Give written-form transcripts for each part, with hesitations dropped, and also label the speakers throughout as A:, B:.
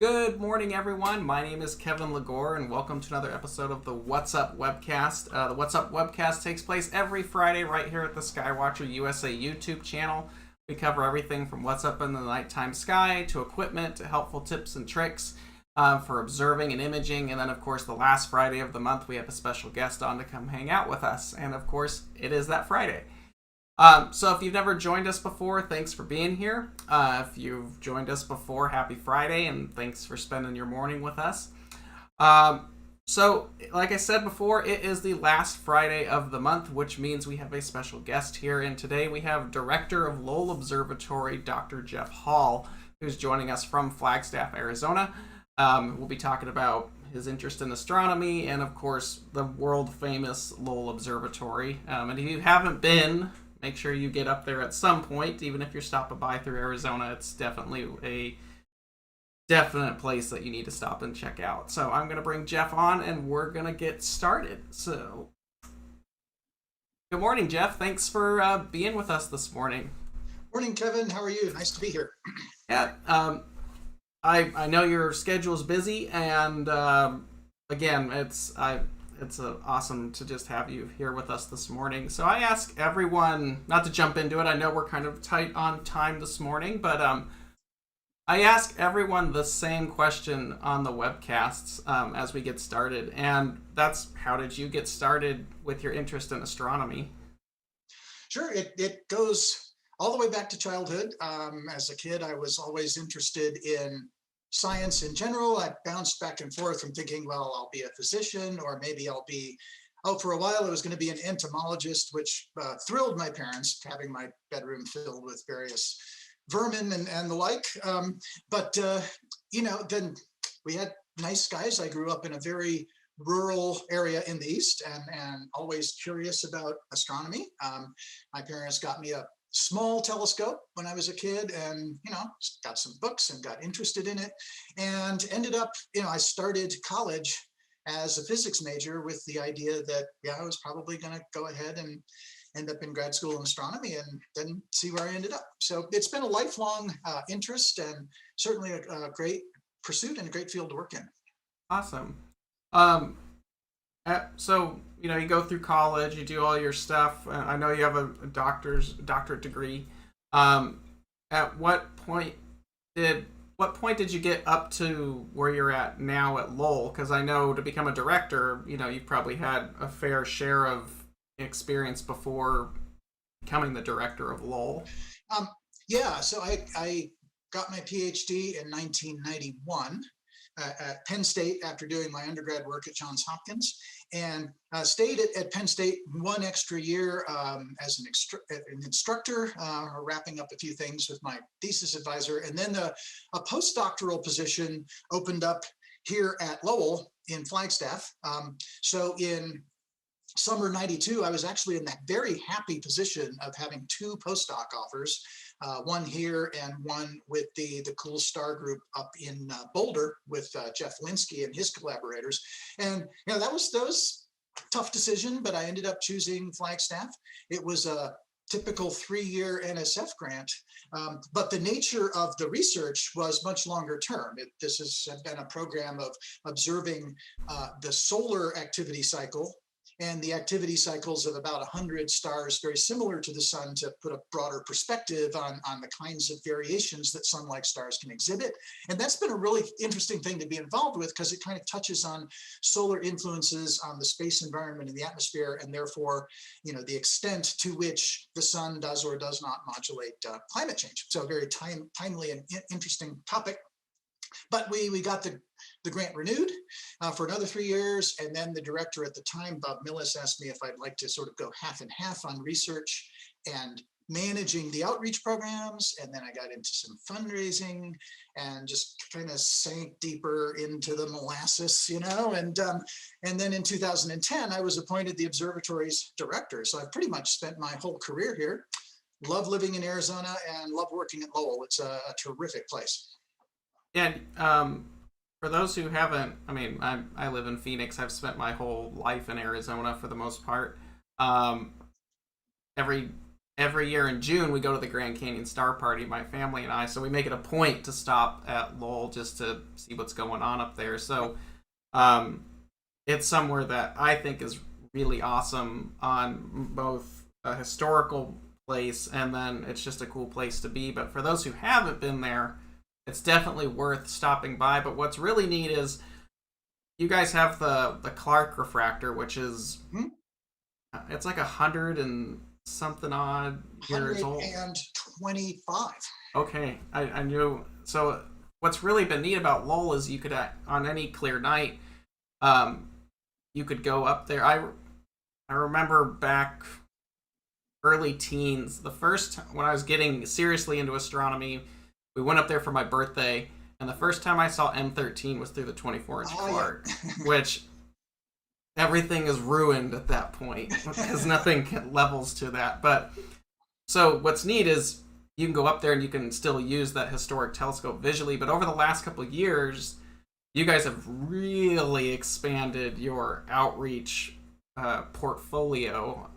A: Good morning, everyone. My name is Kevin Lagore, and welcome to another episode of the What's Up Webcast. The What's Up Webcast takes place every Friday right here at the Skywatcher USA YouTube channel. We cover everything from what's up in the nighttime sky to equipment to helpful tips and tricks for observing and imaging. And then, of course, the last Friday of the month, we have a special guest on to come hang out with us. And, of course, it is that Friday. So if you've never joined us before, thanks for being here. If you've joined us before, happy Friday, and thanks for spending your morning with us. So, like I said before, it is the last Friday of the month, which means we have a special guest here. And today we have Director of Lowell Observatory, Dr. Jeff Hall, who's joining us from Flagstaff, Arizona. We'll be talking about his interest in astronomy and, of course, the world-famous Lowell Observatory. And if you haven't been, make sure you get up there at some point, even if you're stopping by through Arizona. It's definitely a definite place that you need to stop and check out. So I'm going to bring Jeff on, and we're going to get started. So, good morning, Jeff. Thanks for being with us this morning.
B: Morning, Kevin. How are you? Nice to be here.
A: Yeah, I know your schedule's busy, and again, it's awesome to just have you here with us this morning. So I ask everyone, not to jump into it, I know we're kind of tight on time this morning, but I ask everyone the same question on the webcasts as we get started, and that's, how did you get started with your interest in astronomy?
B: Sure. It goes all the way back to childhood. As a kid, I was always interested in science in general. I bounced back and forth from thinking, well, I'll be a physician, or maybe I'll be, for a while I was going to be an entomologist, which thrilled my parents, having my bedroom filled with various vermin and the like. But then we had nice skies. I grew up in a very rural area in the East and always curious about astronomy. My parents got me a small telescope when I was a kid, and just got some books and got interested in it, and ended up, I started college as a physics major with the idea that I was probably going to go ahead and end up in grad school in astronomy, and then see where I ended up. So it's been a lifelong interest, and certainly a great pursuit and a great field to work in.
A: Awesome. So, you go through college, you do all your stuff. I know you have a doctorate degree. At what point did you get up to where you're at now at Lowell? Because I know to become a director, you've probably had a fair share of experience before becoming the director of Lowell.
B: So I got my PhD in 1991. At Penn State after doing my undergrad work at Johns Hopkins, and stayed at Penn State one extra year as an instructor, wrapping up a few things with my thesis advisor. And then a postdoctoral position opened up here at Lowell in Flagstaff. So in summer 92, I was actually in that very happy position of having two postdoc offers, one here and one with the Cool Star group up in Boulder with Jeff Linsky and his collaborators. And that was a tough decision, but I ended up choosing Flagstaff. It was a typical 3-year NSF grant, but the nature of the research was much longer term. This has been a program of observing the solar activity cycle and the activity cycles of about 100 stars, very similar to the sun, to put a broader perspective on the kinds of variations that sun-like stars can exhibit. And that's been a really interesting thing to be involved with, because it kind of touches on solar influences on the space environment and the atmosphere, and therefore, the extent to which the sun does or does not modulate climate change. So a very timely and interesting topic. But we got the grant renewed for another 3 years. And then the director at the time, Bob Millis, asked me if I'd like to sort of go half and half on research and managing the outreach programs. And then I got into some fundraising and just kind of sank deeper into the molasses, and then in 2010, I was appointed the observatory's director. So I've pretty much spent my whole career here. Love living in Arizona and love working at Lowell. It's a terrific place.
A: And for those who haven't, I live in Phoenix. I've spent my whole life in Arizona for the most part. every year in June we go to the Grand Canyon Star Party, my family and I. So we make it a point to stop at Lowell just to see what's going on up there. So um, it's somewhere that I think is really awesome on both a historical place and then it's just a cool place to be. But for those who haven't been there, it's definitely worth stopping by. But what's really neat is you guys have the Clark refractor, which is it's like 100 and something odd years old.
B: 125.
A: Okay, I knew. So what's really been neat about Lowell is you could on any clear night, you could go up there. I remember back early teens, the first when I was getting seriously into astronomy, we went up there for my birthday, and the first time I saw M13 was through the 24-inch Clark, which everything is ruined at that point because nothing levels to that. But so what's neat is you can go up there and you can still use that historic telescope visually. But over the last couple of years, you guys have really expanded your outreach portfolio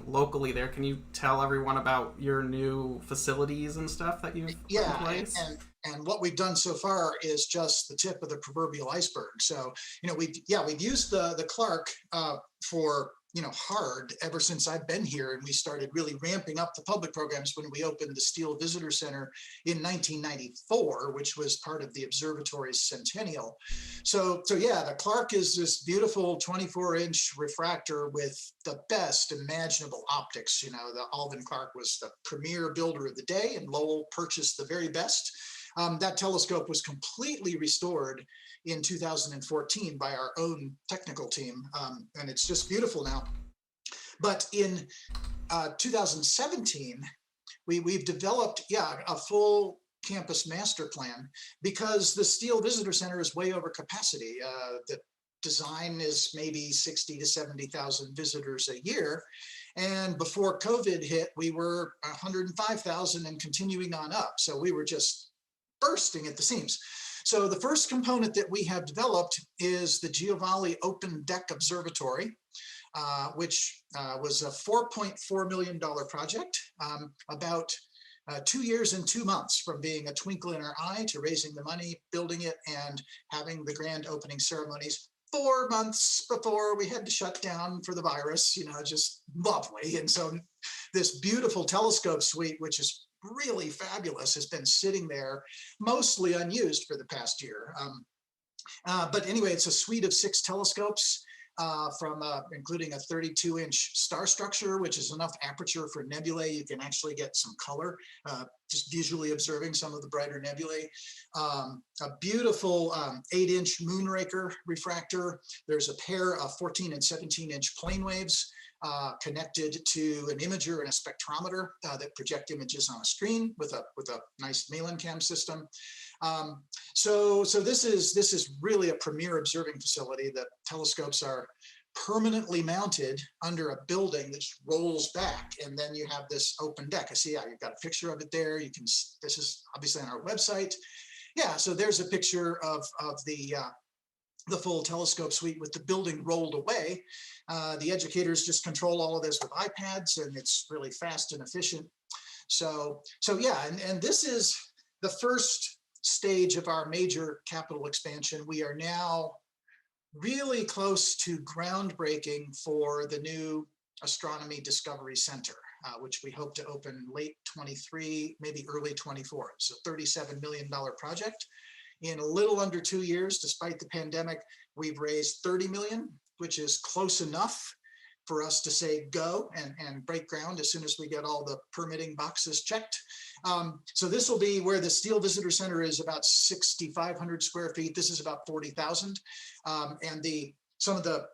A: locally there. Can you tell everyone about your new facilities and stuff that you've put in place?
B: And what we've done so far is just the tip of the proverbial iceberg. So, we've used the Clark for, hard ever since I've been here, and we started really ramping up the public programs when we opened the Steele Visitor Center in 1994, which was part of the observatory's centennial. So yeah, the Clark is this beautiful 24-inch refractor with the best imaginable optics. The Alvin Clark was the premier builder of the day, and Lowell purchased the very best. That telescope was completely restored in 2014 by our own technical team, and it's just beautiful now. But in 2017, we've developed, a full campus master plan because the Steele Visitor Center is way over capacity. The design is maybe 60 to 70,000 visitors a year. And before COVID hit, we were 105,000 and continuing on up. So we were just bursting at the seams. So the first component that we have developed is the Giovanni Open Deck Observatory, which was a $4.4 million project, about 2 years and 2 months from being a twinkle in our eye to raising the money, building it, and having the grand opening ceremonies 4 months before we had to shut down for the virus, just lovely. And so this beautiful telescope suite, which is really fabulous, has been sitting there mostly unused for the past year. But anyway, it's a suite of 6 telescopes from including a 32-inch star structure, which is enough aperture for nebulae. You can actually get some color just visually observing some of the brighter nebulae. A beautiful 8-inch moonraker refractor. There's a pair of 14 and 17-inch plane waves connected to an imager and a spectrometer that project images on a screen with a nice Malan-Cam system. So this is really a premier observing facility. The telescopes are permanently mounted under a building that rolls back, and then you have this open deck. I see, you've got a picture of it there. You can. This is obviously on our website. Yeah, so there's a picture of the full telescope suite with the building rolled away. The educators just control all of this with iPads, and it's really fast and efficient. So yeah, and this is the first stage of our major capital expansion. We are now really close to groundbreaking for the new Astronomy Discovery Center, which we hope to open late 23, maybe early 24. It's a $37 million project. In a little under 2 years, despite the pandemic, we've raised 30 million, which is close enough for us to say go and break ground as soon as we get all the permitting boxes checked. So this will be where the Steele Visitor Center is about 6,500 square feet. This is about 40,000. And some of the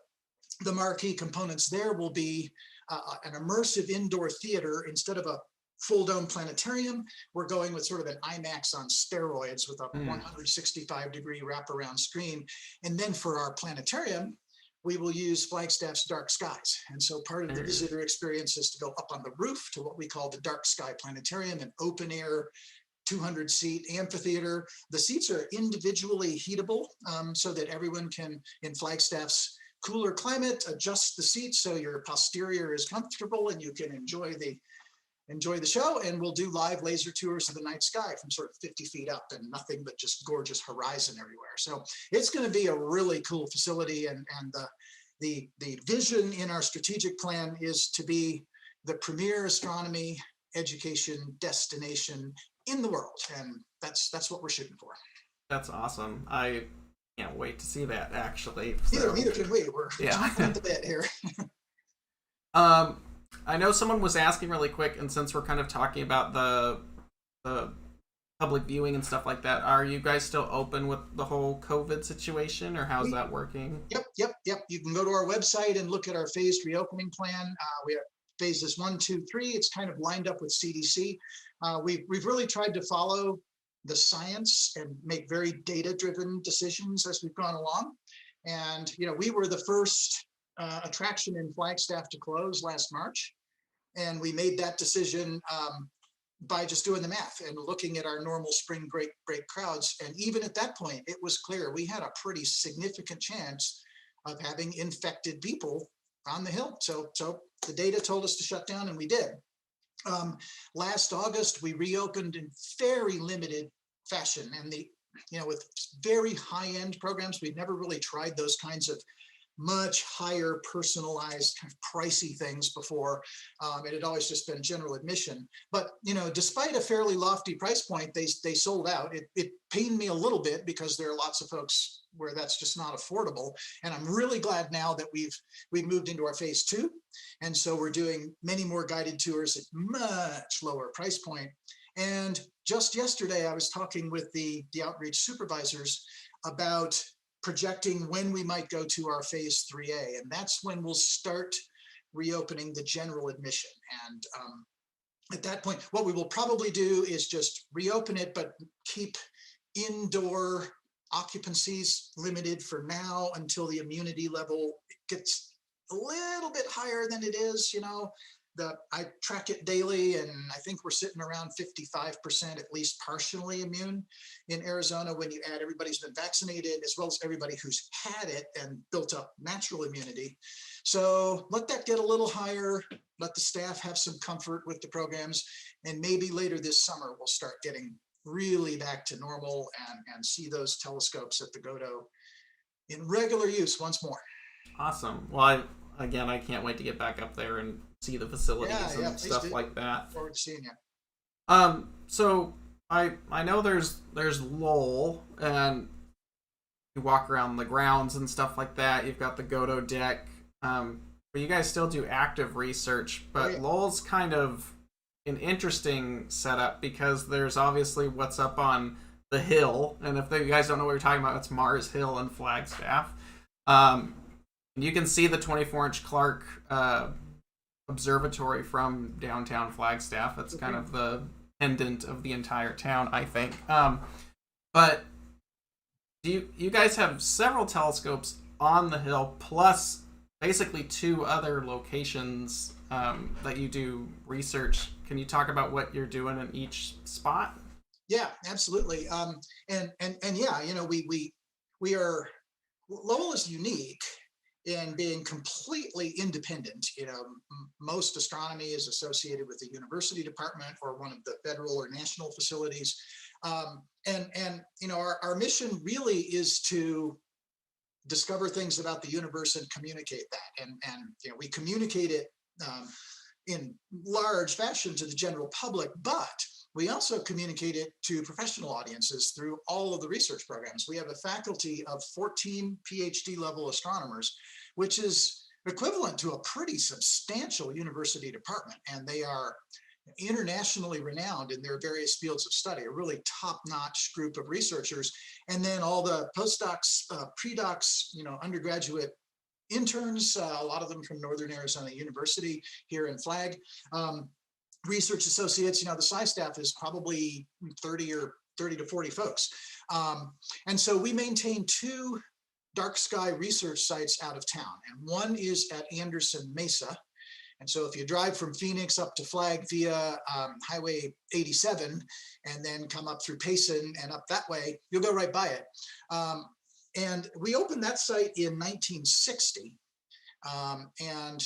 B: marquee components there will be an immersive indoor theater. Instead of a full dome planetarium, we're going with sort of an IMAX on steroids with a 165-degree wraparound screen. And then for our planetarium, we will use Flagstaff's Dark Skies. And so part of the visitor experience is to go up on the roof to what we call the Dark Sky Planetarium, an open air 200-seat amphitheater. The seats are individually heatable so that everyone can, in Flagstaff's cooler climate, adjust the seats so your posterior is comfortable and you can enjoy the enjoy the show, and we'll do live laser tours of the night sky from sort of 50 feet up, and nothing but just gorgeous horizon everywhere. So it's going to be a really cool facility, and the vision in our strategic plan is to be the premier astronomy education destination in the world, and that's what we're shooting for.
A: That's awesome. I can't wait to see that, actually.
B: Neither can we. We're chomping at the bit here.
A: I know someone was asking really quick, and since we're kind of talking about the public viewing and stuff like that, are you guys still open with the whole COVID situation, or how's that working?
B: Yep. You can go to our website and look at our phased reopening plan. We have phases 1, 2, 3. It's kind of lined up with CDC. We've really tried to follow the science and make very data-driven decisions as we've gone along. And we were the first attraction in Flagstaff to close last March, and we made that decision by just doing the math and looking at our normal spring break crowds. And even at that point, it was clear we had a pretty significant chance of having infected people on the hill. So the data told us to shut down, and we did. Last August, we reopened in very limited fashion, and with very high-end programs. We've never really tried those kinds of much higher personalized kind of pricey things before. It had always just been general admission, but despite a fairly lofty price point, they sold out. It pained me a little bit because there are lots of folks where that's just not affordable, and I'm really glad now that we've moved into our phase 2, and so we're doing many more guided tours at much lower price point. And just yesterday I was talking with the outreach supervisors about projecting when we might go to our phase 3A, and that's when we'll start reopening the general admission. And at that point, what we will probably do is just reopen it, but keep indoor occupancies limited for now until the immunity level gets a little bit higher than it is. I track it daily, and I think we're sitting around 55%, at least partially immune in Arizona when you add everybody who's been vaccinated, as well as everybody who's had it and built up natural immunity. So let that get a little higher, let the staff have some comfort with the programs, and maybe later this summer we'll start getting really back to normal and see those telescopes at the Godo in regular use once more.
A: Awesome. Well, I can't wait to get back up there and see the facilities and stuff like that.
B: Look forward to seeing you.
A: So I know there's Lowell, and you walk around the grounds and stuff like that. You've got the Godo deck. But you guys still do active research, but Lowell's kind of an interesting setup because there's obviously what's up on the hill, and if you guys don't know what you're talking about, it's Mars Hill in Flagstaff. You can see the 24-inch Clark Observatory from downtown Flagstaff. It's kind of the pendant of the entire town, I think. But you guys have several telescopes on the hill, plus basically 2 other locations that you do research. Can you talk about what you're doing in each spot?
B: Yeah, absolutely. And yeah, we are, Lowell is unique in being completely independent. Most astronomy is associated with the university department or one of the federal or national facilities. Our mission really is to discover things about the universe and communicate that. And we communicate it in large fashion to the general public, but we also communicate it to professional audiences through all of the research programs. We have a faculty of 14 PhD level astronomers, which is equivalent to a pretty substantial university department. And they are internationally renowned in their various fields of study, a really top-notch group of researchers. And then all the postdocs, pre-docs, undergraduate interns, a lot of them from Northern Arizona University here in Flag. Research associates, the sci staff is probably 30 to 40 folks. And so we maintain 2 dark sky research sites out of town. And one is at Anderson Mesa. And so if you drive from Phoenix up to Flag via Highway 87 and then come up through Payson and up that way, you'll go right by it. And we opened that site in 1960. And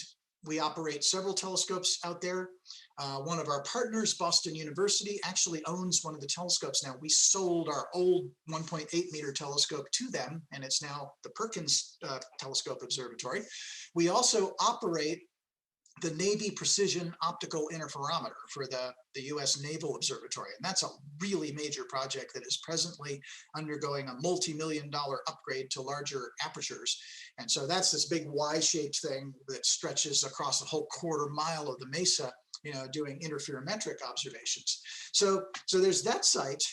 B: we operate several telescopes out there. One of our partners, Boston University, actually owns one of the telescopes now. We sold our old 1.8 meter telescope to them, and it's now the Perkins Telescope Observatory. We also operate the Navy Precision Optical Interferometer for the U.S. Naval Observatory. And that's a really major project that is presently undergoing a multi-million-dollar upgrade to larger apertures. And so that's this big Y-shaped thing that stretches across a whole quarter mile of the mesa, doing interferometric observations. So there's that site.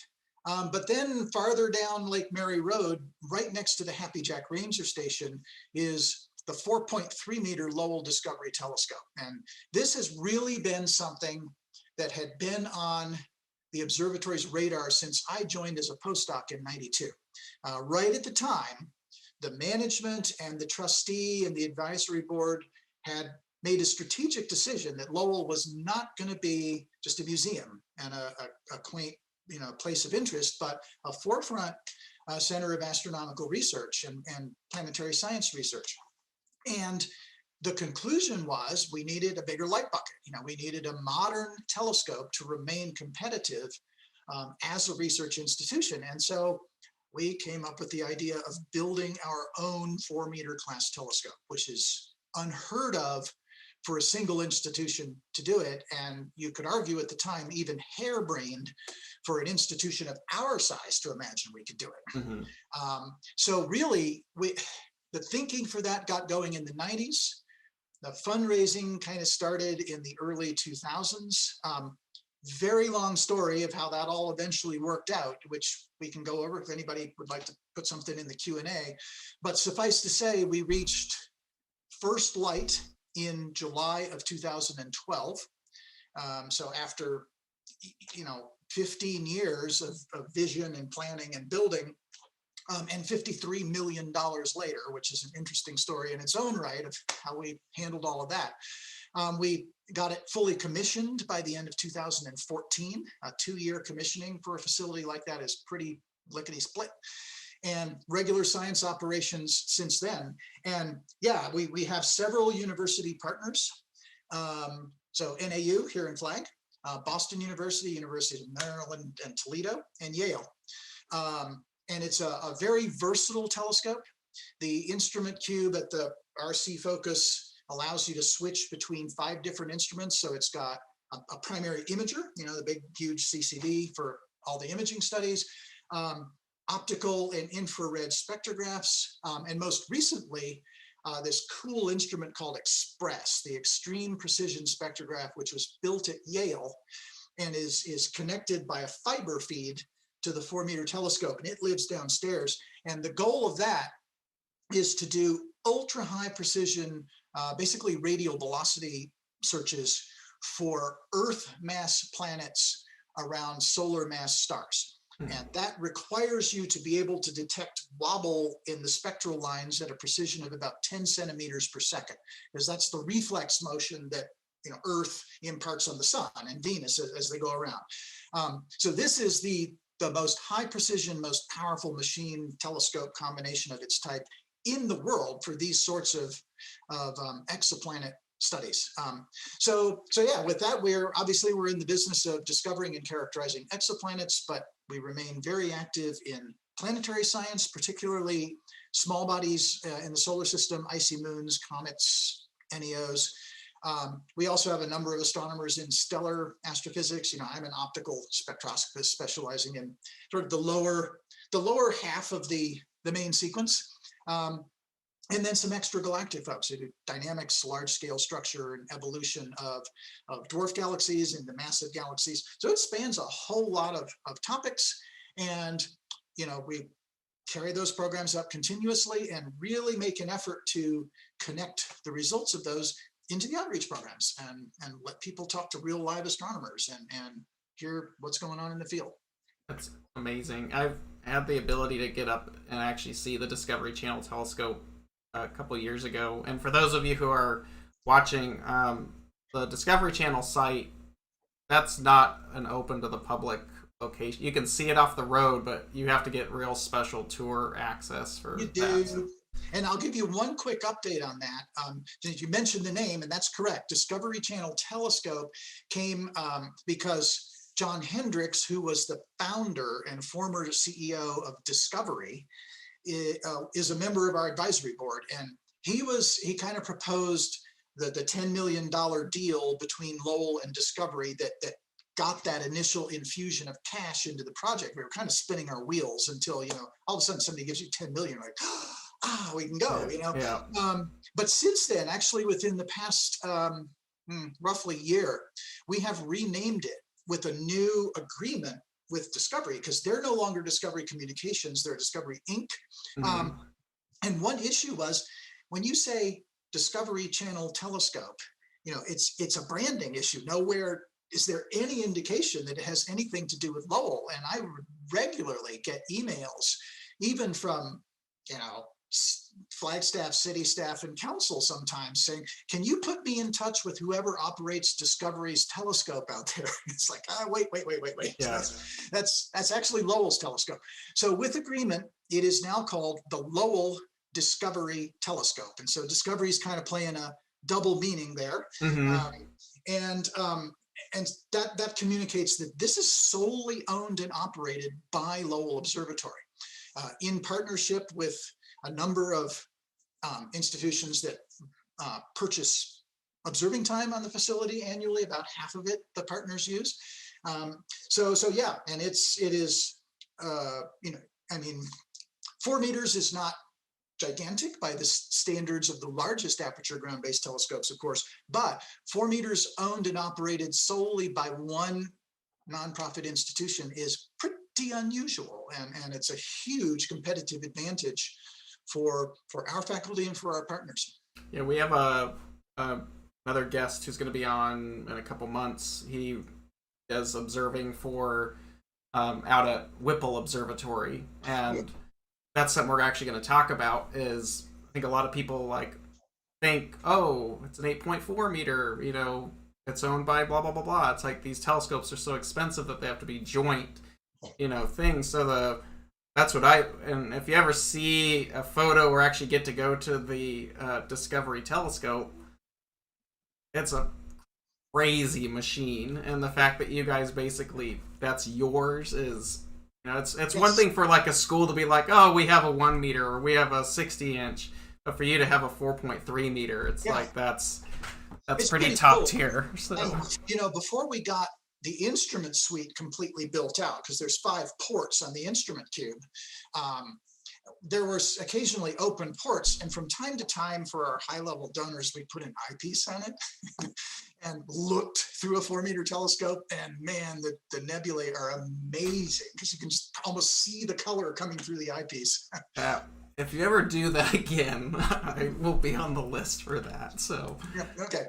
B: But then farther down Lake Mary Road, right next to the Happy Jack Ranger Station, is the 4.3 meter Lowell Discovery Telescope. And this has really been something that had been on the observatory's radar since I joined as a postdoc in '92. Right at the time, the management and the trustee and the advisory board had made a strategic decision that Lowell was not going to be just a museum and a quaint place of interest, but a forefront center of astronomical research and planetary science research. And the conclusion was we needed a bigger light bucket. We needed a modern telescope to remain competitive as a research institution. And so we came up with the idea of building our own 4 meter class telescope, which is unheard of for a single institution to do it. And you could argue at the time, even harebrained for an institution of our size to imagine we could do it. Mm-hmm. So really, the thinking for that got going in the 90s. The fundraising kind of started in the early 2000s. Very long story of how that all eventually worked out, which we can go over if anybody would like to put something in the Q&A. But suffice to say, we reached first light in July of 2012. So after 15 years of vision and planning and building, and $53 million later, which is an interesting story in its own right of how we handled all of that. We got it fully commissioned by the end of 2014. A 2-year commissioning for a facility like that is pretty lickety-split. And regular science operations since then. And yeah, we have several university partners. So NAU here in Flag, Boston University, University of Maryland and Toledo, and Yale. And it's a very versatile telescope. The instrument cube at the RC focus allows you to switch between 5 different instruments. So it's got a primary imager, the big, huge CCD for all the imaging studies, optical and infrared spectrographs, and most recently, this cool instrument called Express, the Extreme Precision Spectrograph, which was built at Yale and is connected by a fiber feed to the 4 meter telescope, and it lives downstairs. And the goal of that is to do ultra high precision, basically radial velocity searches for Earth mass planets around solar mass stars. And that requires you to be able to detect wobble in the spectral lines at a precision of about 10 centimeters per second, because that's the reflex motion that Earth imparts on the sun and Venus as they go around. So this is the most high precision, most powerful machine telescope combination of its type in the world for these sorts of exoplanet studies. So yeah, with that, we're in the business of discovering and characterizing exoplanets, but we remain very active in planetary science, particularly small bodies in the solar system, icy moons, comets, NEOs. We also have a number of astronomers in stellar astrophysics. I'm an optical spectroscopist specializing in sort of the lower half of the main sequence. And then some extragalactic folks who do dynamics, large-scale structure, and evolution of dwarf galaxies into massive galaxies. So it spans a whole lot of topics, and we carry those programs up continuously and really make an effort to connect the results of those into the outreach programs and let people talk to real live astronomers and hear what's going on in the field.
A: That's amazing. I've had the ability to get up and actually see the Discovery Channel telescope a couple years ago. And for those of you who are watching, the Discovery Channel site, that's not an open to the public location. You can see it off the road, but you have to get real special tour access for
B: you
A: that.
B: do. And I'll give you one quick update on that. Since you mentioned the name, and that's correct. Discovery Channel Telescope came because John Hendricks, who was the founder and former CEO of Discovery, is a member of our advisory board. And he kind of proposed the $10 million deal between Lowell and Discovery that got that initial infusion of cash into the project. We were kind of spinning our wheels until, all of a sudden somebody gives you 10 million, like, we can go,
A: Yeah.
B: But since then, actually within the past roughly year, we have renamed it with a new agreement with Discovery, because they're no longer Discovery Communications, they're Discovery Inc.
A: Mm-hmm.
B: And one issue was, when you say Discovery Channel Telescope, it's a branding issue. Nowhere is there any indication that it has anything to do with Lowell. And I regularly get emails, even from, Flagstaff, city staff, and council sometimes saying, can you put me in touch with whoever operates Discovery's telescope out there? It's like, wait.
A: Yeah.
B: That's actually Lowell's telescope. So with agreement, it is now called the Lowell Discovery Telescope. And so Discovery is kind of playing a double meaning there.
A: Mm-hmm.
B: And that communicates that this is solely owned and operated by Lowell Observatory, in partnership with a number of institutions that purchase observing time on the facility annually. About half of it the partners use. So yeah, and it is 4 meters is not gigantic by the standards of the largest aperture ground-based telescopes, of course, but 4 meters owned and operated solely by one nonprofit institution is pretty unusual, and it's a huge competitive advantage for our faculty and for our partners.
A: Yeah, we have another guest who's going to be on in a couple months. He is observing for out at Whipple Observatory, and that's something we're actually going to talk about. Is I think a lot of people think, oh, it's an 8.4 meter, it's owned by blah blah blah blah. It's like these telescopes are so expensive that they have to be joint, things. So that's what and if you ever see a photo or actually get to go to the Discovery telescope, it's a crazy machine. And the fact that you guys basically, that's yours is, it's yes. One thing for like a school to be like, oh, we have a 1 meter or we have a 60 inch, but for you to have a 4.3 meter, it's like, that's pretty top cool. Tier. So.
B: And, before we got the instrument suite completely built out, because there's 5 ports on the instrument cube, there were occasionally open ports, and from time to time for our high-level donors, we put an eyepiece on it and looked through a 4 meter telescope, and man, the nebulae are amazing, because you can just almost see the color coming through the eyepiece.
A: If you ever do that again, I will be on the list for that. So
B: yeah, okay.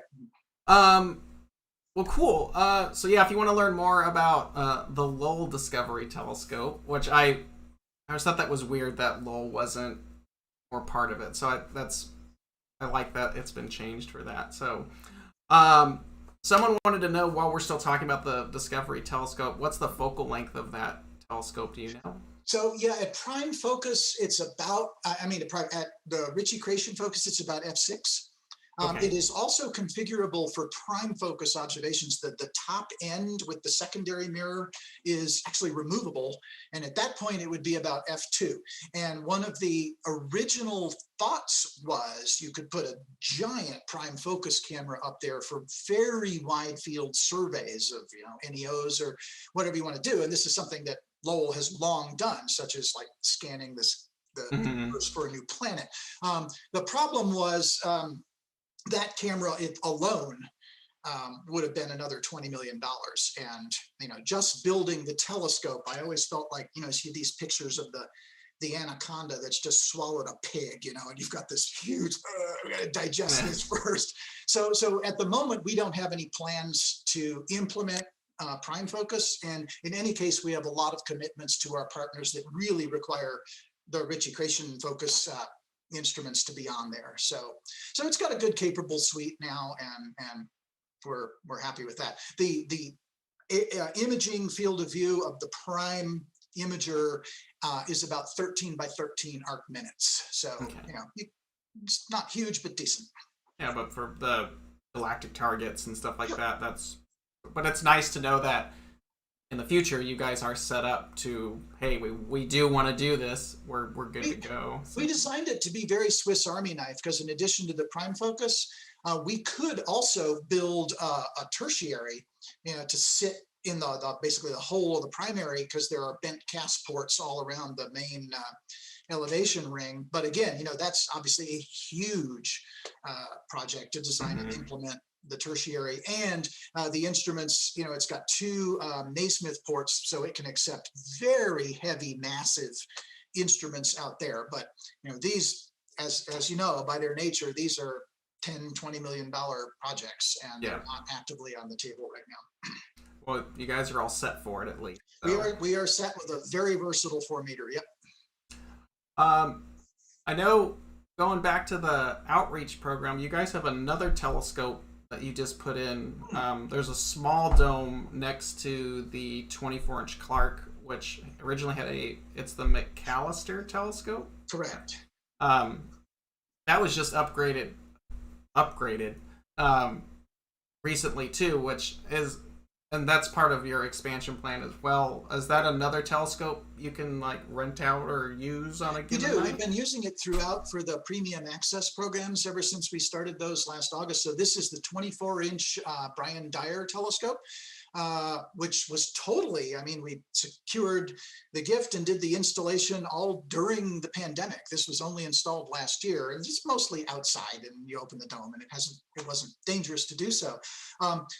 A: Well, cool. So yeah, if you want to learn more about the Lowell Discovery Telescope, which I always thought that was weird that Lowell wasn't more part of it. So I like that it's been changed for that. So someone wanted to know, while we're still talking about the Discovery Telescope, what's the focal length of that telescope? Do you know?
B: So yeah, at prime focus, it's about, at the Ritchie-Creation focus, it's about f6.
A: Okay.
B: It is also configurable for prime focus observations. The top end with the secondary mirror is actually removable. And at that point, it would be about f2. And one of the original thoughts was you could put a giant prime focus camera up there for very wide field surveys of NEOs or whatever you want to do. And this is something that Lowell has long done, such as like scanning the universe for a new planet. The problem was, that camera alone would have been another $20 million. And, just building the telescope, I always felt like, see these pictures of the anaconda that's just swallowed a pig, and you've got this huge, we got to digest this first. So at the moment, we don't have any plans to implement prime focus. And in any case, we have a lot of commitments to our partners that really require the Ritchie-Creation focus instruments to be on there. So it's got a good capable suite now, and we're happy with that. The imaging field of view of the prime imager is about 13 by 13 arc minutes. So,
A: Okay.
B: it's not huge, but decent.
A: Yeah, but for the galactic targets and stuff like that, but it's nice to know that in the future you guys are set up to, hey, we do want to do this. We're good to go. So.
B: We designed it to be very Swiss Army knife because in addition to the prime focus, we could also build a tertiary, to sit in the basically the whole of the primary, because there are bent cast ports all around the main elevation ring. But again, that's obviously a huge project to design and implement the tertiary, and the instruments, it's got two Naismith ports, so it can accept very heavy, massive instruments out there. But these, as you know, by their nature, these are $10-20 million projects, and they're not actively on the table right now.
A: Well, you guys are all set for it at least. So.
B: We are set with a very versatile 4-meter. Yep.
A: I know, going back to the outreach program, you guys have another telescope that you just put in. There's a small dome next to the 24-inch Clark, which originally had it's the McAllister telescope.
B: Correct.
A: That was just upgraded recently too, and that's part of your expansion plan as well. Is that another telescope you can rent out or use on a given night?
B: We've been using it throughout for the premium access programs ever since we started those last August. So this is the 24-inch Brian Dyer telescope, which was totally, we secured the gift and did the installation all during the pandemic. This was only installed last year, and it's mostly outside, and you open the dome and it wasn't dangerous to do so.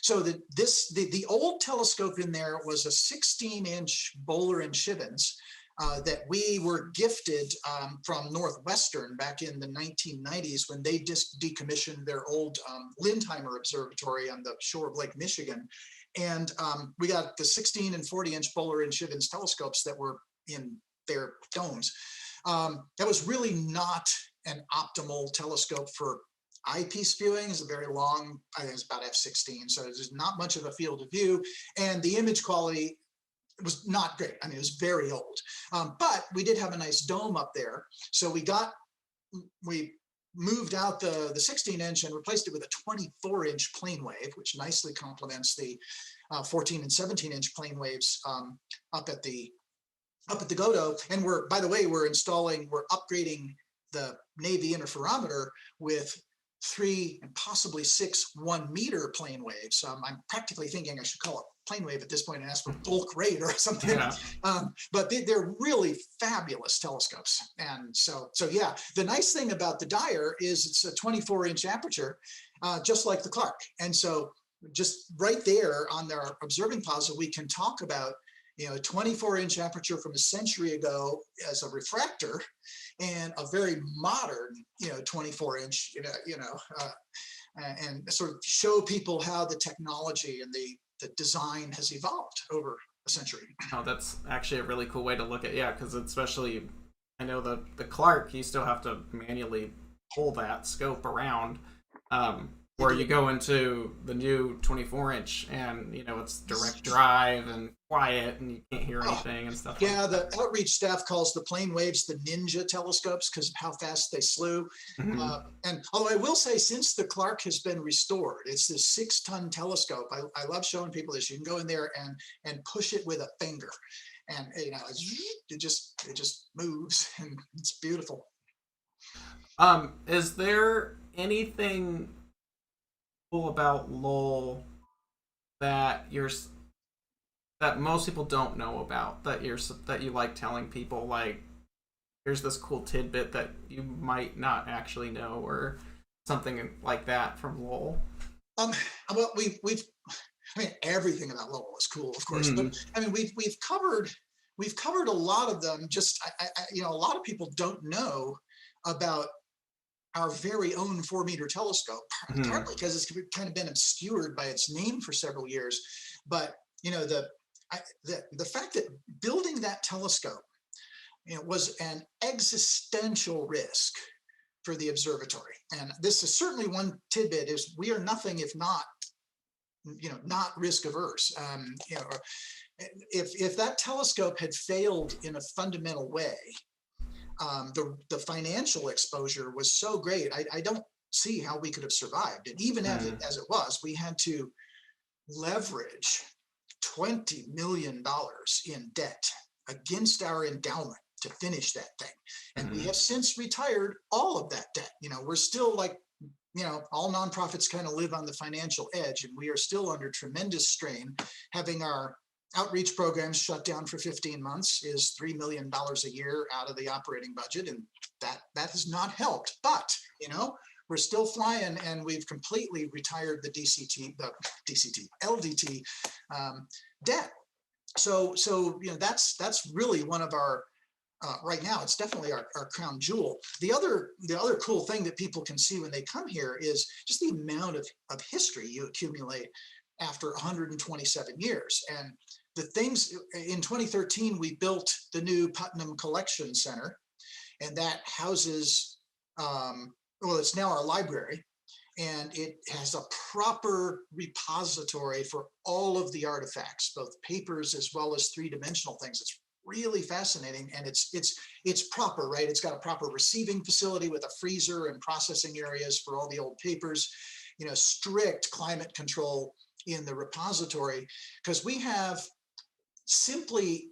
B: So the old telescope in there was a 16-inch Bowler and Chivens that we were gifted from Northwestern back in the 1990s when they just decommissioned their old Lindheimer Observatory on the shore of Lake Michigan. And we got the 16 and 40-inch Bowler and Chivens telescopes that were in their domes. That was really not an optimal telescope for eyepiece viewing. It's a very long, I think it's about f/16, so there's not much of a field of view, and the image quality was not great. It was very old, but we did have a nice dome up there, so we moved out the 16-inch and replaced it with a 24-inch plane wave, which nicely complements the 14 and 17-inch plane waves up at the Godo. And we're upgrading the Navy interferometer with 3 and possibly 6 1-meter plane waves. I'm practically thinking I should call it plane wave at this point and ask for bulk rate or something. Yeah. But they're really fabulous telescopes. And so yeah, the nice thing about the Dyer is it's a 24-inch aperture, just like the Clark. And so just right there on their observing plaza, we can talk about a 24-inch aperture from a century ago as a refractor, and a very modern 24-inch, and sort of show people how the technology and the design has evolved over a century.
A: Oh, that's actually a really cool way to look at because especially, I know the Clark, you still have to manually pull that scope around, where you go into the new 24-inch and it's direct drive and quiet and you can't hear anything and stuff.
B: Yeah, the outreach staff calls the plane waves the ninja telescopes because of how fast they slew. And although I will say, since the Clark has been restored, it's this 6-ton telescope. I love showing people this. You can go in there and push it with a finger, and it just moves, and it's beautiful.
A: Is there anything cool about Lowell that most people don't know about, that you like telling people, like here's this cool tidbit that you might not actually know, or something like that from Lowell?
B: Well, everything about Lowell is cool, of course, but we've covered a lot of them. Just a lot of people don't know about our very own 4-meter telescope, partly because it's kind of been obscured by its name for several years. But the fact that building that telescope was an existential risk for the observatory. And this is certainly one tidbit: is we are nothing if not not risk averse. If that telescope had failed in a fundamental way, the financial exposure was so great. I don't see how we could have survived. And even as it was, we had to leverage $20 million in debt against our endowment to finish that thing. And we have since retired all of that debt. We're still like, all nonprofits kind of live on the financial edge, and we are still under tremendous strain. Having our outreach programs shut down for 15 months is $3 million a year out of the operating budget, and that has not helped. But we're still flying, and we've completely retired the LDT debt. So that's really one of our right now. It's definitely our crown jewel. The other cool thing that people can see when they come here is just the amount of history you accumulate after 127 years. And the things in 2013, we built the new Putnam Collection Center, and that houses, it's now our library, and it has a proper repository for all of the artifacts, both papers as well as three-dimensional things. It's really fascinating, and it's proper, right? It's got a proper receiving facility with a freezer and processing areas for all the old papers, strict climate control in the repository, because we have simply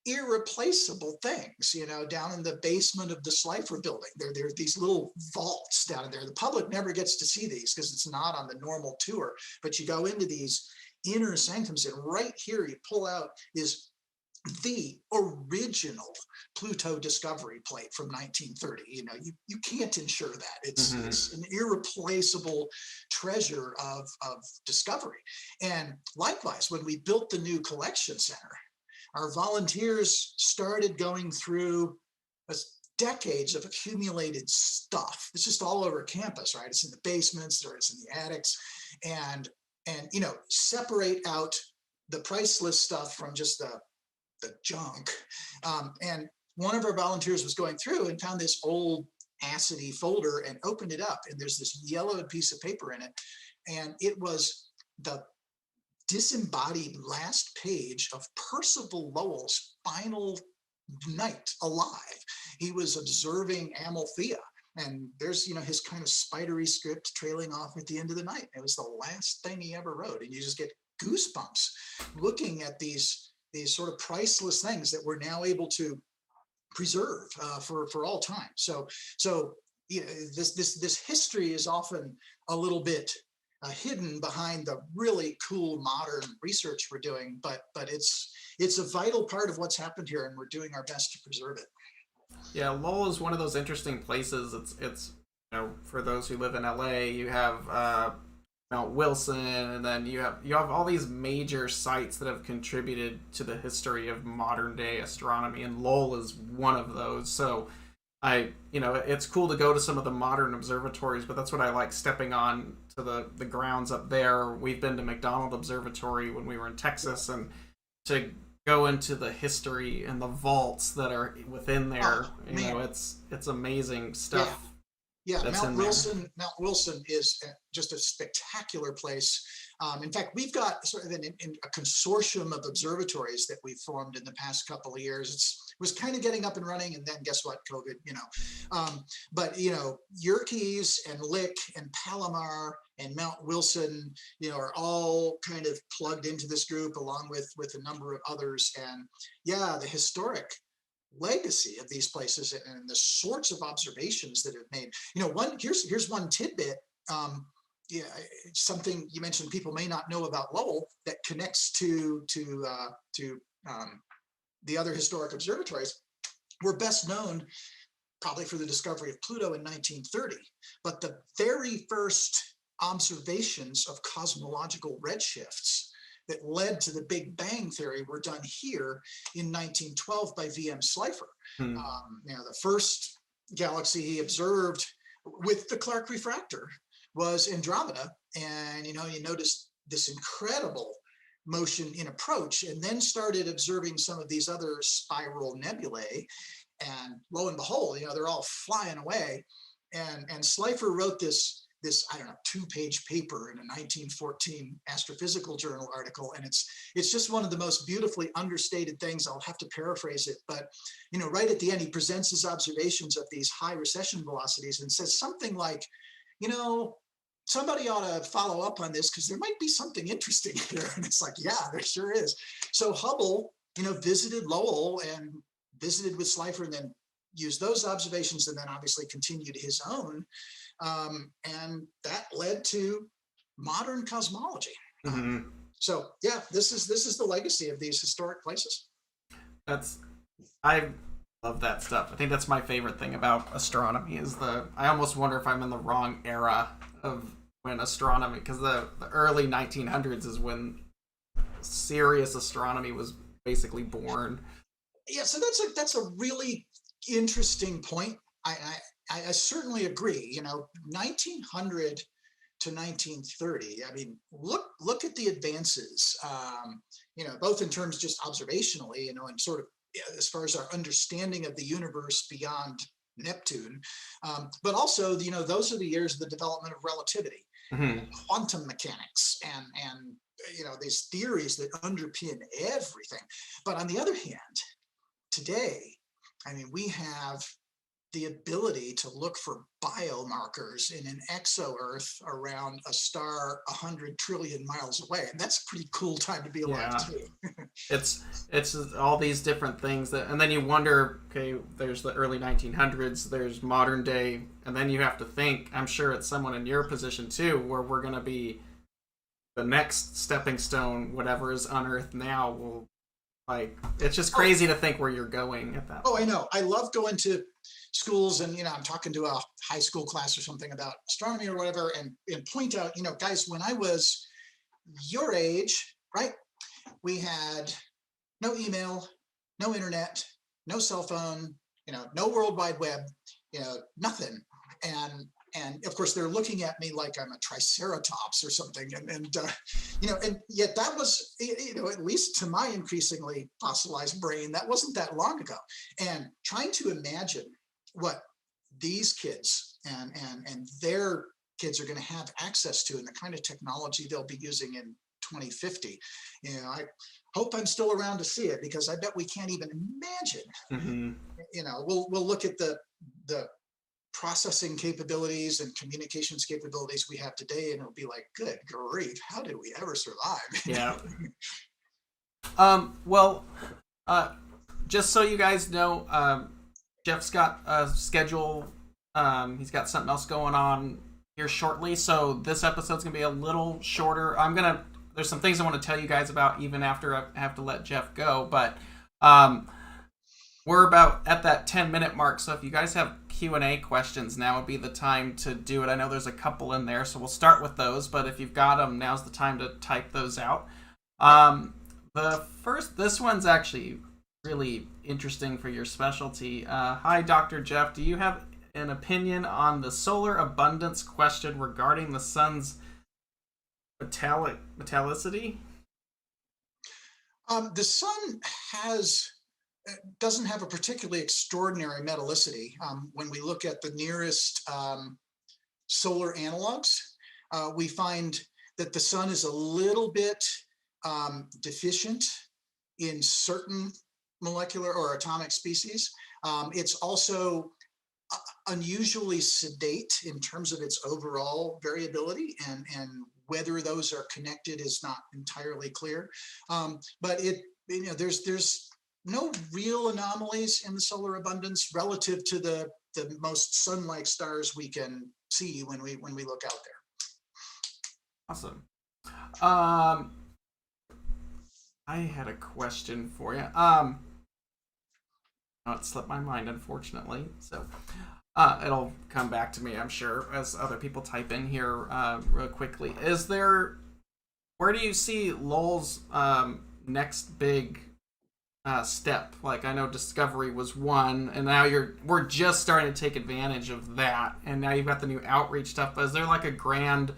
B: irreplaceable things, down in the basement of the Slifer building. There are these little vaults down in there. The public never gets to see these because it's not on the normal tour, but you go into these inner sanctums, and right here you pull out is the original Pluto discovery plate from 1930. You can't insure that. It's an irreplaceable treasure of discovery. And likewise, when we built the new collection center, our volunteers started going through decades of accumulated stuff. It's just all over campus, right? It's in the basements, or it's in the attics, and separate out the priceless stuff from just the junk. And one of our volunteers was going through and found this old acidy folder and opened it up, and there's this yellowed piece of paper in it, and it was the disembodied last page of Percival Lowell's final night alive. He was observing Amalthea, and there's his kind of spidery script trailing off at the end of the night. It was the last thing he ever wrote, and you just get goosebumps looking at these sort of priceless things that we're now able to preserve for all time. So this history is often a little bit hidden behind the really cool modern research we're doing, but it's a vital part of what's happened here, and we're doing our best to preserve it.
A: Yeah, Lowell is one of those interesting places. It's for those who live in LA, you have Mount Wilson, and then you have all these major sites that have contributed to the history of modern day astronomy, and Lowell is one of those. So it's cool to go to some of the modern observatories, but that's what I like, stepping on to the grounds up there. We've been to McDonald Observatory when we were in Texas, and to go into the history and the vaults that are within there, it's amazing stuff.
B: Yeah, Mount Wilson is just a spectacular place. In fact, we've got sort of a consortium of observatories that we've formed in the past couple of years. It was kind of getting up and running, and then guess what? COVID, But Yerkes and Lick and Palomar and Mount Wilson, are all kind of plugged into this group, along with a number of others. And yeah, the historic legacy of these places and the sorts of observations that have made. Here's one tidbit. Something you mentioned people may not know about Lowell that connects to the other historic observatories. We're best known probably for the discovery of Pluto in 1930, but the very first observations of cosmological redshifts that led to the Big Bang theory were done here in 1912 by V.M. Slifer. The first galaxy he observed with the Clark refractor was Andromeda, and you noticed this incredible motion in approach, and then started observing some of these other spiral nebulae, and lo and behold, they're all flying away. And Slifer wrote this this, I don't know, 2-page paper in a 1914 astrophysical journal article. And it's just one of the most beautifully understated things. I'll have to paraphrase it, but right at the end, he presents his observations of these high recession velocities and says something like, somebody ought to follow up on this because there might be something interesting here. And it's like, yeah, there sure is. So Hubble, visited Lowell and visited with Slipher, and then used those observations, and then obviously continued his own. And that led to modern cosmology.
A: Mm-hmm.
B: So yeah, this is the legacy of these historic places.
A: I love that stuff. I think that's my favorite thing about astronomy is I almost wonder if I'm in the wrong era of when astronomy, because the early 1900s is when serious astronomy was basically born.
B: Yeah, so that's a really interesting point. I certainly agree. 1900 to 1930. I mean, look at the advances. Both in terms just observationally, and sort of as far as our understanding of the universe beyond Neptune, but also, those are the years of the development of relativity, quantum mechanics, and these theories that underpin everything. But on the other hand, today, I mean, we have the ability to look for biomarkers in an exo-Earth around a star 100 trillion miles away, and that's a pretty cool time to be alive too.
A: It's all these different things and then you wonder, okay, there's the early 1900s, there's modern day, and then you have to think, I'm sure it's someone in your position too, where we're going to be the next stepping stone, whatever is unearthed now will, it's just crazy to think where you're going at that point.
B: I know. I love going to schools and, I'm talking to a high school class or something about astronomy or whatever, and point out, guys, when I was your age, right, we had no email, no internet, no cell phone, no World Wide Web, nothing. And of course, they're looking at me like I'm a triceratops or something. And yet that was, at least to my increasingly fossilized brain, that wasn't that long ago. And trying to imagine what these kids and their kids are going to have access to and the kind of technology they'll be using in 2050. I hope I'm still around to see it, because I bet we can't even imagine. We'll look at the processing capabilities and communications capabilities we have today, and it'll be like, good grief, how did we ever survive?
A: Yeah. Just so you guys know, Jeff's got a schedule. He's got something else going on here shortly, so this episode's gonna be a little shorter. There's some things I want to tell you guys about even after I have to let Jeff go, but we're about at that 10-minute mark, so if you guys have Q&A questions, now would be the time to do it. I know there's a couple in there, so we'll start with those, but if you've got them, now's the time to type those out. This one's actually really interesting for your specialty. Hi, Dr. Jeff. Do you have an opinion on the solar abundance question regarding the sun's metallicity?
B: The sun doesn't have a particularly extraordinary metallicity. When we look at the nearest solar analogs, we find that the sun is a little bit deficient in certain molecular or atomic species. It's also unusually sedate in terms of its overall variability, and whether those are connected is not entirely clear. But there's no real anomalies in the solar abundance relative to the most sun-like stars we can see when we look out there.
A: Awesome. I had a question for you. It slipped my mind, unfortunately. So it'll come back to me, I'm sure, as other people type in here real quickly. Where do you see Lowell's next big step? Like, I know Discovery was one, and now we're just starting to take advantage of that, and now you've got the new outreach stuff. But is there like a grand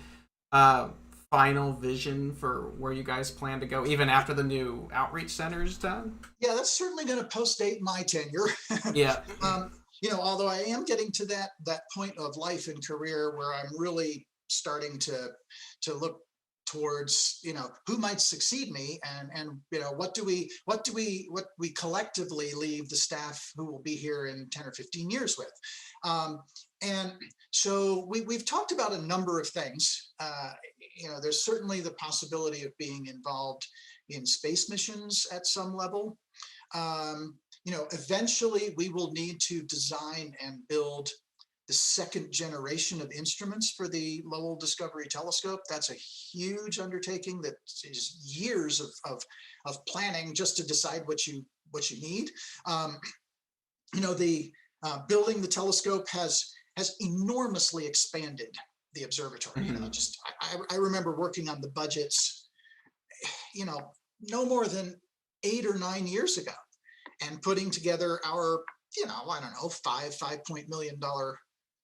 A: final vision for where you guys plan to go, even after the new outreach center is done?
B: Yeah, that's certainly going to postdate my tenure.
A: Yeah.
B: Although I am getting to that point of life and career where I'm really starting to look towards, who might succeed me, and what we collectively leave the staff who will be here in 10 or 15 years with. And so we've talked about a number of things. There's certainly the possibility of being involved in space missions at some level. Eventually we will need to design and build the second generation of instruments for the Lowell Discovery Telescope. That's a huge undertaking that is years of planning just to decide what you need. Building the telescope has enormously expanded the observatory.
A: Mm-hmm.
B: I remember working on the budgets, no more than 8 or 9 years ago, and putting together our,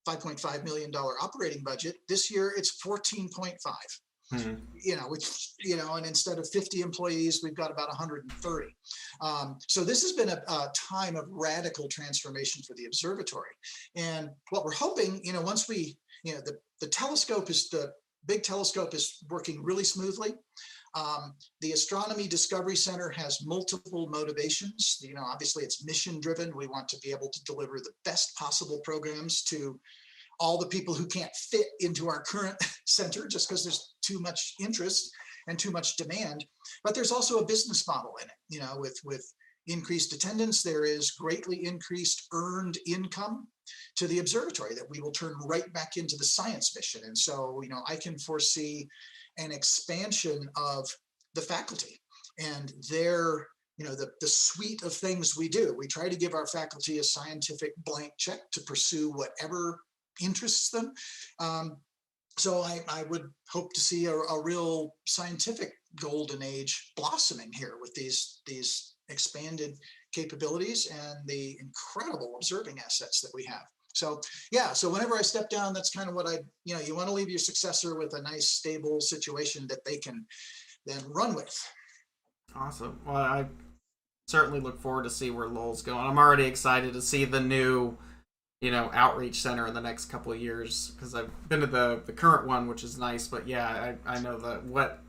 B: $5.5 million operating budget. This year it's 14.5.
A: Mm-hmm.
B: And instead of 50 employees, we've got about 130. So this has been a time of radical transformation for the observatory. And what we're hoping, once the big telescope is working really smoothly. The Astronomy Discovery Center has multiple motivations. Obviously it's mission driven. We want to be able to deliver the best possible programs to all the people who can't fit into our current center just because there's too much interest and too much demand. But there's also a business model in it. With increased attendance, there is greatly increased earned income to the observatory that we will turn right back into the science mission. And so, I can foresee an expansion of the faculty and their, the suite of things we do. We try to give our faculty a scientific blank check to pursue whatever interests them. So I would hope to see a real scientific golden age blossoming here with these expanded capabilities and the incredible observing assets that we have. So so whenever I step down, that's kind of what you want to leave your successor with a nice stable situation that they can then run with.
A: Awesome. Well, I certainly look forward to see where Lowell's going. I'm already excited to see the new outreach center in the next couple of years, because I've been to the current one, which is nice, but I know that what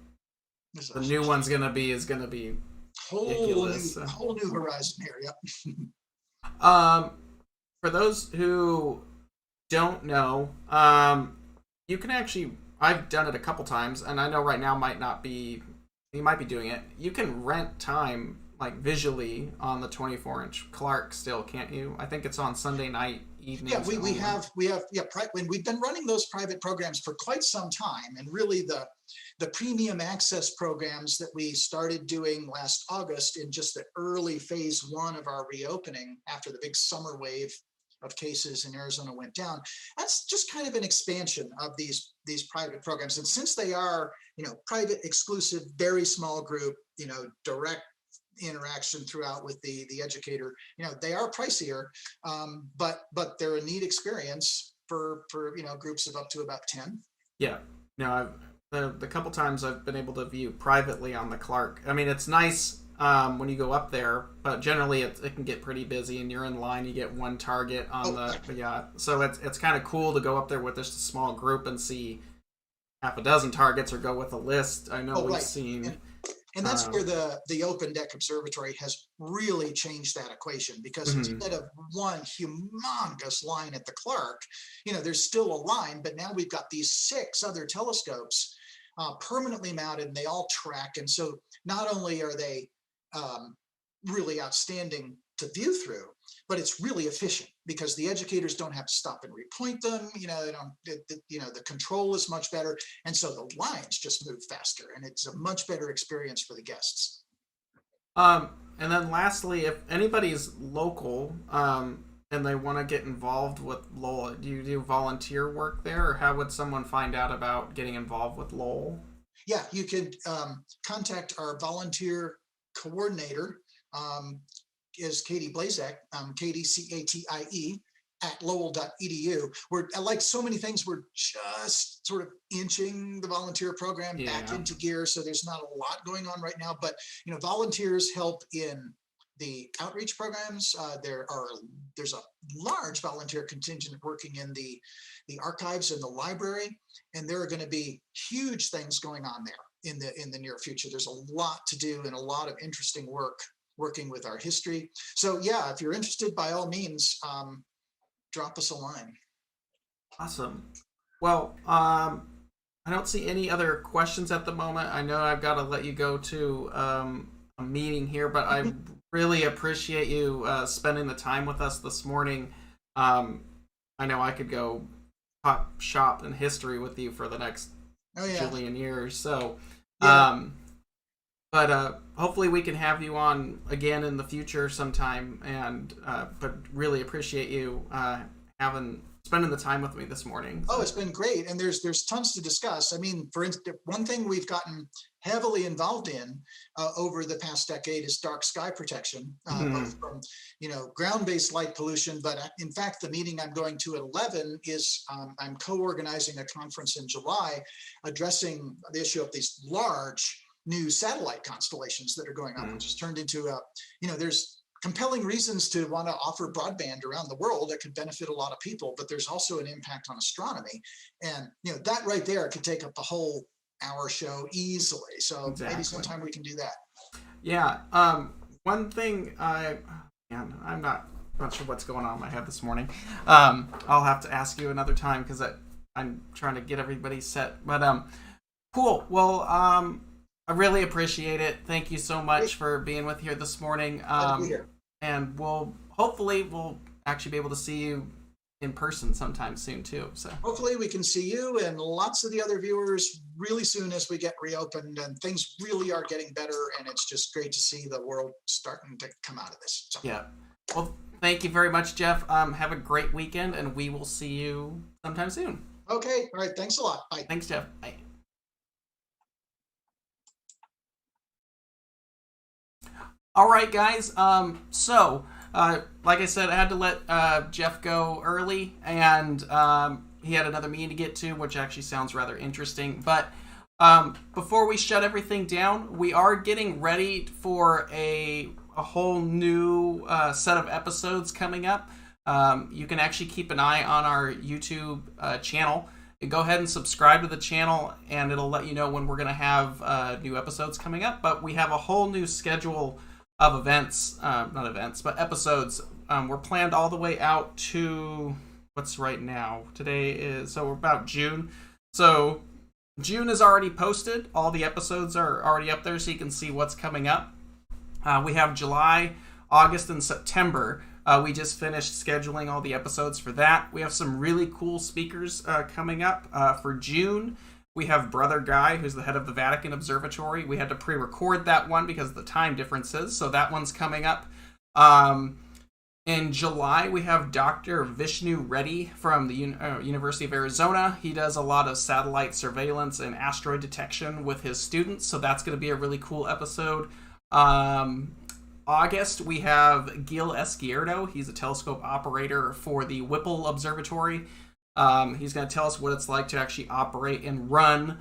A: the new one's gonna be is gonna be ridiculous.
B: Whole new horizon here. Yep.
A: For those who don't know, you can actually, I've done it a couple times, and I know right now you might be doing it. You can rent time visually on the 24-inch Clark still, can't you? I think it's on Sunday night evenings.
B: Yeah, we have when we've been running those private programs for quite some time, and really the premium access programs that we started doing last August in just the early phase 1 of our reopening after the big summer wave of cases in Arizona went down. That's just kind of an expansion of these private programs. And since they are, private, exclusive, very small group, direct interaction throughout with the educator, they are pricier, but they're a neat experience for groups of up to about 10.
A: Yeah. No, the couple times I've been able to view privately on the Clark. I mean, it's nice when you go up there, but generally it can get pretty busy, and you're in line. You get one target on the yacht, so it's kind of cool to go up there with just a small group and see half a dozen targets, or go with a list. I know we've seen.
B: And that's where the open deck observatory has really changed that equation, because instead of one humongous line at the Clark, there's still a line, but now we've got these 6 other telescopes permanently mounted, and they all track. And so not only are they really outstanding to view through, but it's really efficient because the educators don't have to stop and repoint them. The control is much better, and so the lines just move faster, and it's a much better experience for the guests.
A: And then lastly, if anybody's local and they want to get involved with Lowell, do you do volunteer work there, or how would someone find out about getting involved with Lowell?
B: Yeah, you could contact our volunteer coordinator, is Katie Blazek, Katie, Catie, at lowell.edu. We're, like so many things, we're just sort of inching the volunteer program back into gear, so there's not a lot going on right now, but volunteers help in the outreach programs. There's a large volunteer contingent working in the archives and the library, and there are going to be huge things going on there in the near future. There's a lot to do and a lot of interesting work working with our history. So yeah, if you're interested, by all means, drop us a line.
A: Awesome. Well, I don't see any other questions at the moment. I know I've got to let you go to a meeting here, but I really appreciate you spending the time with us this morning. I know I could go pop shop in history with you for the next jillion years. So, but hopefully we can have you on again in the future sometime. And but really appreciate you spending the time with me this morning.
B: Oh, it's been great, and there's tons to discuss. I mean, for instance, one thing we've gotten heavily involved in over the past decade is dark sky protection, both from ground-based light pollution. But in fact, the meeting I'm going to at 11 is I'm co-organizing a conference in July addressing the issue of these large new satellite constellations that are going up, which has turned into there's compelling reasons to want to offer broadband around the world that could benefit a lot of people, but there's also an impact on astronomy. And that right there could take up the whole hour show easily. So maybe sometime we can do that.
A: Yeah. One thing I'm not sure what's going on in my head this morning. I'll have to ask you another time because I'm trying to get everybody set. But cool. Well, I really appreciate it. Thank you so much for being with here this morning.
B: Glad to be here.
A: And hopefully we'll actually be able to see you in person sometime soon too. So
B: hopefully we can see you and lots of the other viewers really soon as we get reopened and things really are getting better, and it's just great to see the world starting to come out of this. So.
A: Yeah. Well, thank you very much, Jeff. Have a great weekend, and we will see you sometime soon.
B: Okay. All right. Thanks a lot. Bye.
A: Thanks, Jeff. Bye. All right, guys. Like I said, I had to let Jeff go early, and he had another meeting to get to, which actually sounds rather interesting. But before we shut everything down, we are getting ready for a whole new set of episodes coming up. You can actually keep an eye on our YouTube channel. Go ahead and subscribe to the channel, and it'll let you know when we're going to have new episodes coming up. But we have a whole new schedule of events, not events, but episodes. We're planned all the way out to what's right now. So we're about June. So June is already posted. All the episodes are already up there, so you can see what's coming up. We have July, August, and September. We just finished scheduling all the episodes for that. We have some really cool speakers coming up for June. We have Brother Guy, who's the head of the Vatican Observatory. We had to pre-record that one because of the time differences, so that one's coming up. In July, we have Dr. Vishnu Reddy from the University of Arizona. He does a lot of satellite surveillance and asteroid detection with his students, so that's going to be a really cool episode. August, we have Gil Esquierdo. He's a telescope operator for the Whipple Observatory. He's going to tell us what it's like to actually operate and run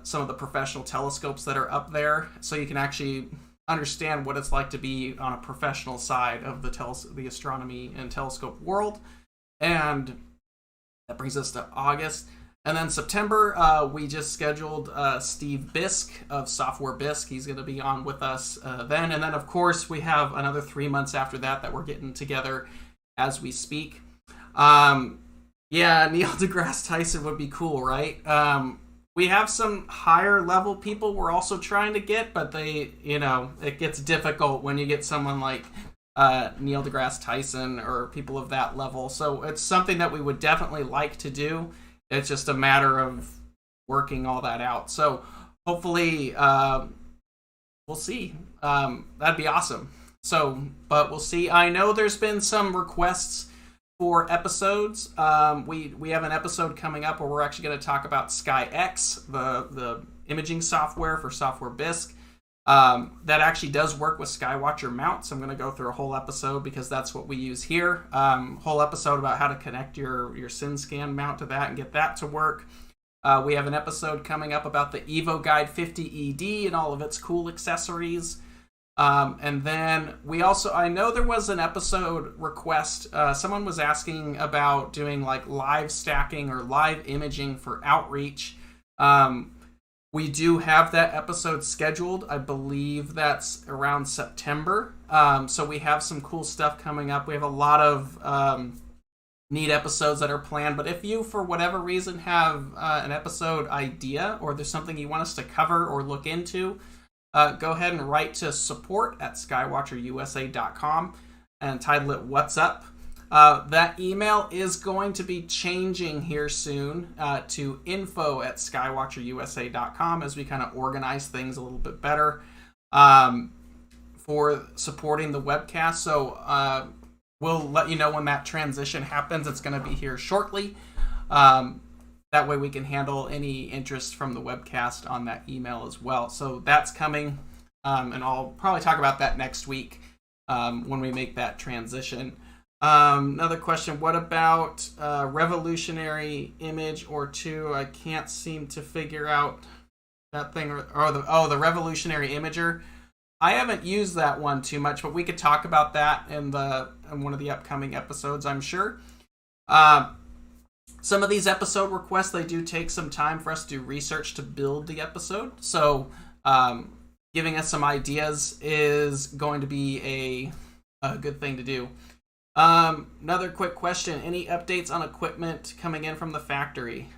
A: some of the professional telescopes that are up there, so you can actually understand what it's like to be on a professional side of the astronomy and telescope world. And that brings us to August. And then September, we just scheduled Steve Bisk of Software Bisk. He's going to be on with us then. And then, of course, we have another 3 months after that we're getting together as we speak. Yeah, Neil deGrasse Tyson would be cool, right? We have some higher level people we're also trying to get, but it gets difficult when you get someone like Neil deGrasse Tyson or people of that level. So it's something that we would definitely like to do. It's just a matter of working all that out. So hopefully we'll see. That'd be awesome. But we'll see. I know there's been some requests for episodes. We have an episode coming up where we're actually going to talk about SkyX, the imaging software for Software Bisk. That actually does work with Skywatcher mounts. I'm going to go through a whole episode because that's what we use here. Whole episode about how to connect your SynScan mount to that and get that to work. We have an episode coming up about the Evo Guide 50 ED and all of its cool accessories. And then I know there was an episode request. Someone was asking about doing like live stacking or live imaging for outreach. We do have that episode scheduled. I believe that's around September. So we have some cool stuff coming up. We have a lot of neat episodes that are planned. But if you, for whatever reason, have an episode idea or there's something you want us to cover or look into, go ahead and write to support@skywatcherusa.com and title it What's Up. That email is going to be changing here soon to info@skywatcherusa.com as we kind of organize things a little bit better for supporting the webcast. So we'll let you know when that transition happens. It's going to be here shortly. That way we can handle any interest from the webcast on that email as well. So that's coming, and I'll probably talk about that next week when we make that transition. Another question, what about revolutionary image or two? I can't seem to figure out that thing. The revolutionary imager. I haven't used that one too much, but we could talk about that in one of the upcoming episodes, I'm sure. Some of these episode requests, they do take some time for us to do research to build the episode. So giving us some ideas is going to be a good thing to do. Another quick question. Any updates on equipment coming in from the factory?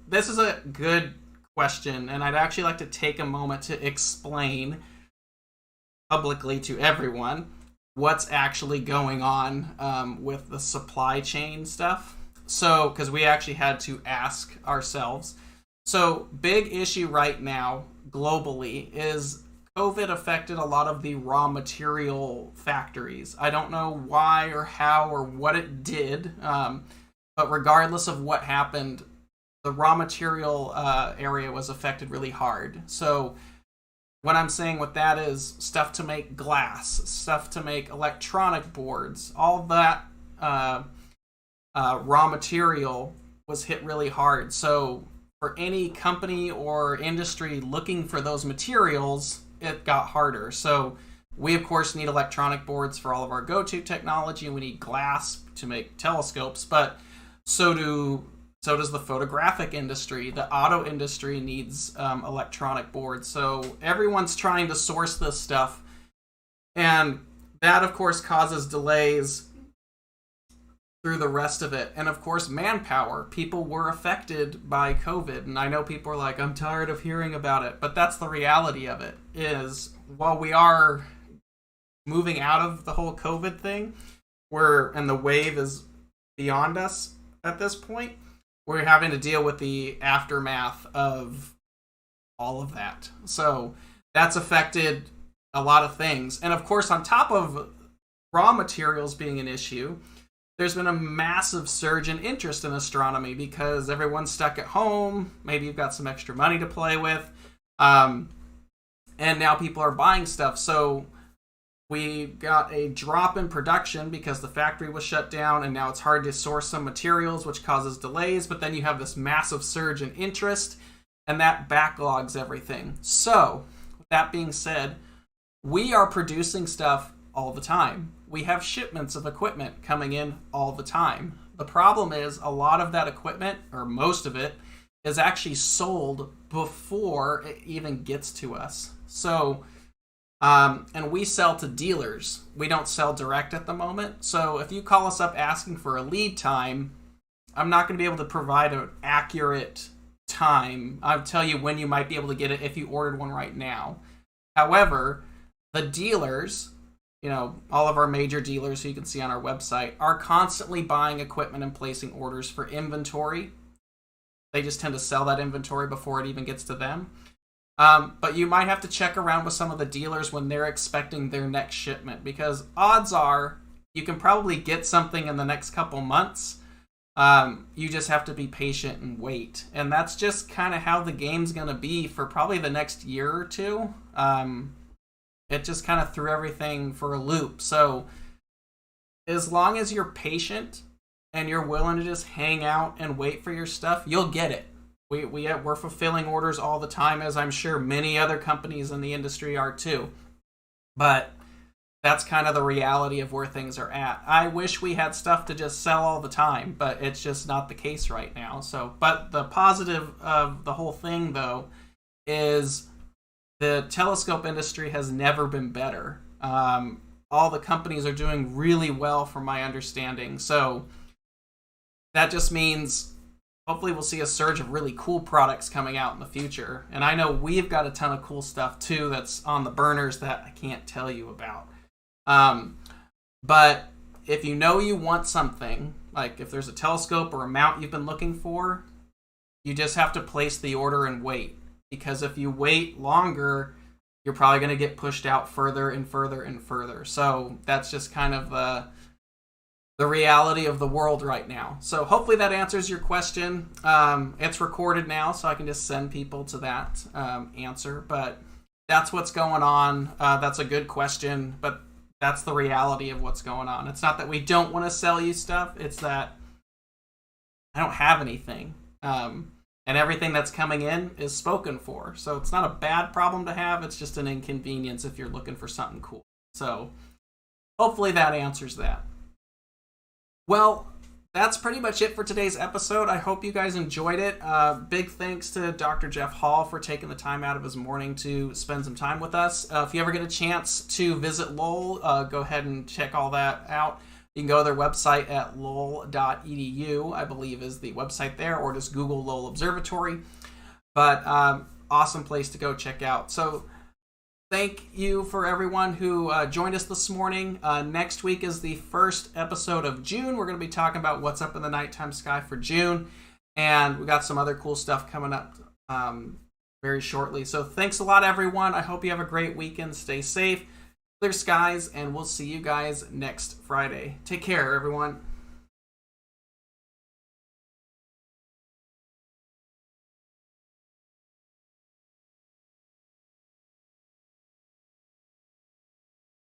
A: This is a good question, and I'd actually like to take a moment to explain publicly to everyone what's actually going on with the supply chain stuff. So, because we actually had to ask ourselves. So, big issue right now globally is COVID affected a lot of the raw material factories. I don't know why or how or what it did, but regardless of what happened, the raw material area was affected really hard. So what I'm saying with that is stuff to make glass, stuff to make electronic boards, all that raw material was hit really hard. So for any company or industry looking for those materials, it got harder. So we, of course, need electronic boards for all of our go-to technology, and we need glass to make telescopes, but so does the photographic industry. The auto industry needs electronic boards. So everyone's trying to source this stuff, and that, of course, causes delays through the rest of it. And of course, manpower. People were affected by COVID, and I know people are like, I'm tired of hearing about it, but that's the reality of it, is while we are moving out of the whole COVID thing, and the wave is beyond us at this point, we're having to deal with the aftermath of all of that. So that's affected a lot of things. And of course, on top of raw materials being an issue, there's been a massive surge in interest in astronomy because everyone's stuck at home. Maybe you've got some extra money to play with. And now people are buying stuff. So we got a drop in production because the factory was shut down, and now it's hard to source some materials, which causes delays. But then you have this massive surge in interest, and that backlogs everything. So with that being said, we are producing stuff all the time. We have shipments of equipment coming in all the time. The problem is a lot of that equipment, or most of it, is actually sold before it even gets to us. So, and we sell to dealers. We don't sell direct at the moment. So if you call us up asking for a lead time, I'm not going to be able to provide an accurate time. I'll tell you when you might be able to get it if you ordered one right now. However, the dealers, all of our major dealers who you can see on our website, are constantly buying equipment and placing orders for inventory. They just tend to sell that inventory before it even gets to them. But you might have to check around with some of the dealers when they're expecting their next shipment, because odds are you can probably get something in the next couple months. You just have to be patient and wait. And that's just kind of how the game's going to be for probably the next year or two. It just kind of threw everything for a loop. So as long as you're patient and you're willing to just hang out and wait for your stuff, you'll get it. We're fulfilling orders all the time, as I'm sure many other companies in the industry are too. But that's kind of the reality of where things are at. I wish we had stuff to just sell all the time, but it's just not the case right now. So, but the positive of the whole thing, though, is the telescope industry has never been better. All the companies are doing really well, from my understanding. So that just means hopefully we'll see a surge of really cool products coming out in the future. And I know we've got a ton of cool stuff too that's on the burners that I can't tell you about. But if you know you want something, like if there's a telescope or a mount you've been looking for, you just have to place the order and wait. Because if you wait longer, you're probably going to get pushed out further and further and further. So that's just kind of the reality of the world right now. So hopefully that answers your question. It's recorded now, so I can just send people to that answer. But that's what's going on. That's a good question, but that's the reality of what's going on. It's not that we don't want to sell you stuff. It's that I don't have anything. And everything that's coming in is spoken for. So it's not a bad problem to have. It's just an inconvenience if you're looking for something cool. So hopefully that answers that. Well, that's pretty much it for today's episode. I hope you guys enjoyed it. Big thanks to Dr. Jeff Hall for taking the time out of his morning to spend some time with us. If you ever get a chance to visit Lowell, go ahead and check all that out. You can go to their website at lowell.edu, I believe is the website there, or just Google Lowell Observatory. But awesome place to go check out. So thank you for everyone who joined us this morning. Next week is the first episode of June. We're going to be talking about what's up in the nighttime sky for June. And we got some other cool stuff coming up very shortly. So thanks a lot, everyone. I hope you have a great weekend. Stay safe, clear skies, and we'll see you guys next Friday. Take care, everyone.